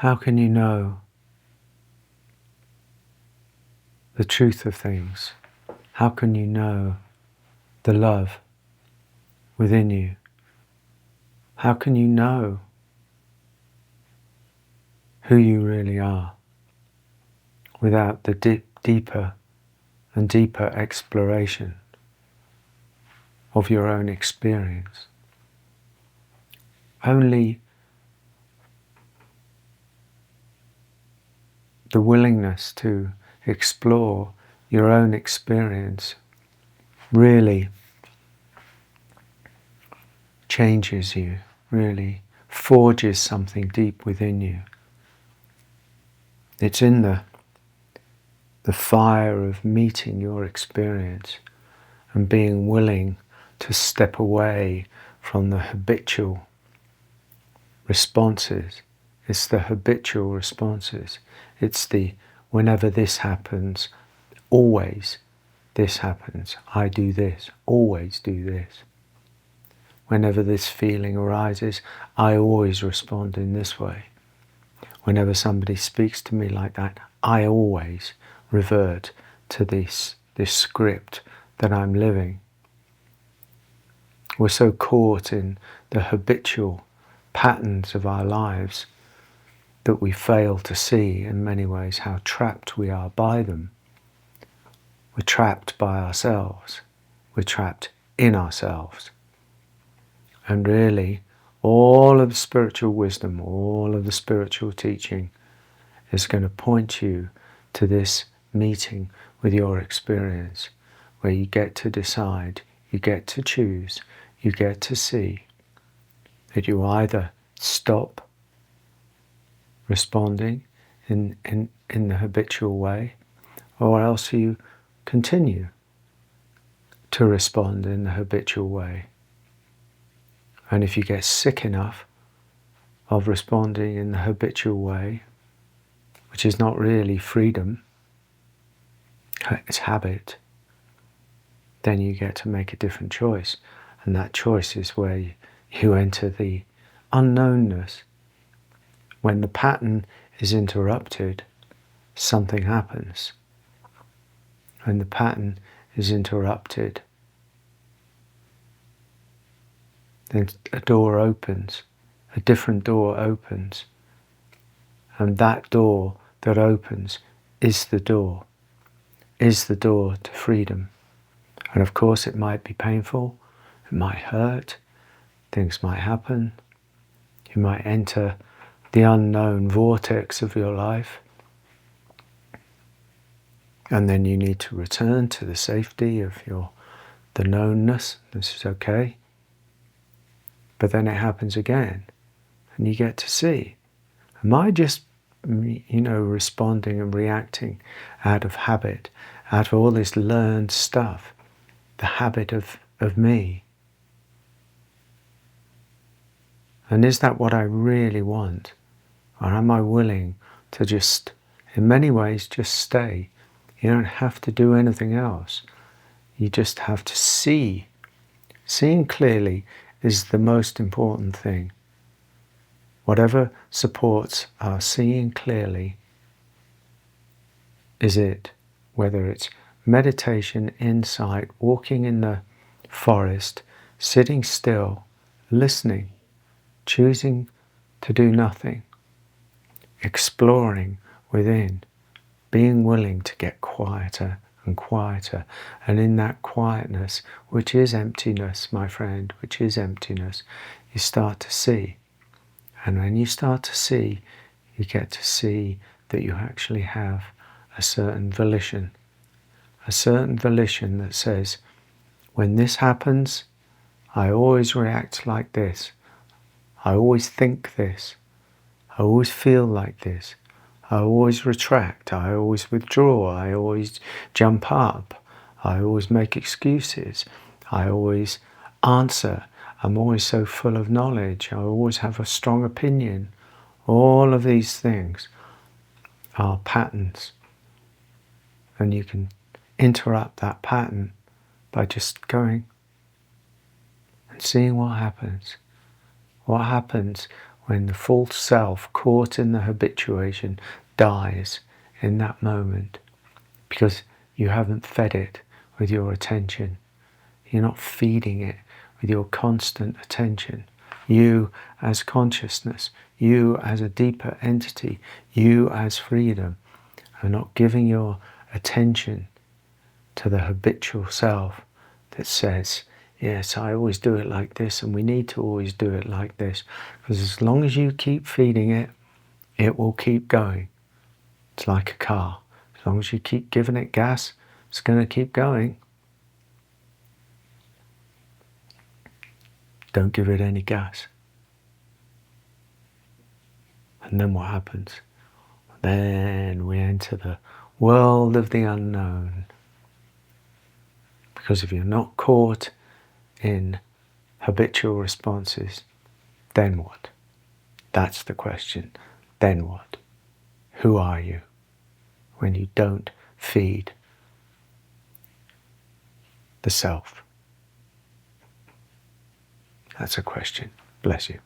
How can you know the truth of things? How can you know the love within you? How can you know who you really are without the deeper and deeper exploration of your own experience? Only the willingness to explore your own experience really changes you, really forges something deep within you. It's in the fire of meeting your experience and being willing to step away from the habitual responses. It's the habitual responses. It's the whenever this happens, always this happens. I do this, always do this. Whenever this feeling arises, I always respond in this way. Whenever somebody speaks to me like that, I always revert to this script that I'm living. We're so caught in the habitual patterns of our lives that we fail to see in many ways how trapped we are by them. We're trapped by ourselves. We're trapped in ourselves. And really, all of the spiritual wisdom, all of the spiritual teaching is going to point you to this meeting with your experience, where you get to decide, you get to choose, you get to see that you either stop responding in the habitual way, or else you continue to respond in the habitual way. And if you get sick enough of responding in the habitual way, which is not really freedom, it's habit, then you get to make a different choice. And that choice is where you enter the unknownness. When the pattern is interrupted, something happens. When the pattern is interrupted, then a door opens, a different door opens. And that door that opens is the door to freedom. And of course it might be painful, it might hurt, things might happen, you might enter the unknown vortex of your life, and then you need to return to the safety of the knownness. This is okay. But then it happens again, and you get to see, am I just responding and reacting out of habit, out of all this learned stuff, the habit of me? And is that what I really want? Or am I willing to just, in many ways, just stay? You don't have to do anything else. You just have to see. Seeing clearly is the most important thing. Whatever supports our seeing clearly is it. Whether it's meditation, insight, walking in the forest, sitting still, listening, choosing to do nothing, exploring within, being willing to get quieter and quieter. And in that quietness, which is emptiness, my friend, which is emptiness, you start to see. And when you start to see, you get to see that you actually have a certain volition that says, when this happens, I always react like this. I always think this. I always feel like this. I always retract. I always withdraw. I always jump up. I always make excuses. I always answer. I'm always so full of knowledge. I always have a strong opinion. All of these things are patterns. And you can interrupt that pattern by just going and seeing what happens. What happens when the false self caught in the habituation dies in that moment, because you haven't fed it with your attention. You're not feeding it with your constant attention. You as consciousness, you as a deeper entity, you as freedom, are not giving your attention to the habitual self that says, yes, I always do it like this, and we need to always do it like this. Because as long as you keep feeding it, it will keep going. It's like a car. As long as you keep giving it gas, it's going to keep going. Don't give it any gas. And then what happens? Then we enter the world of the unknown. Because if you're not caught in habitual responses, then what? That's the question. Then what? Who are you when you don't feed the self? That's a question. Bless you.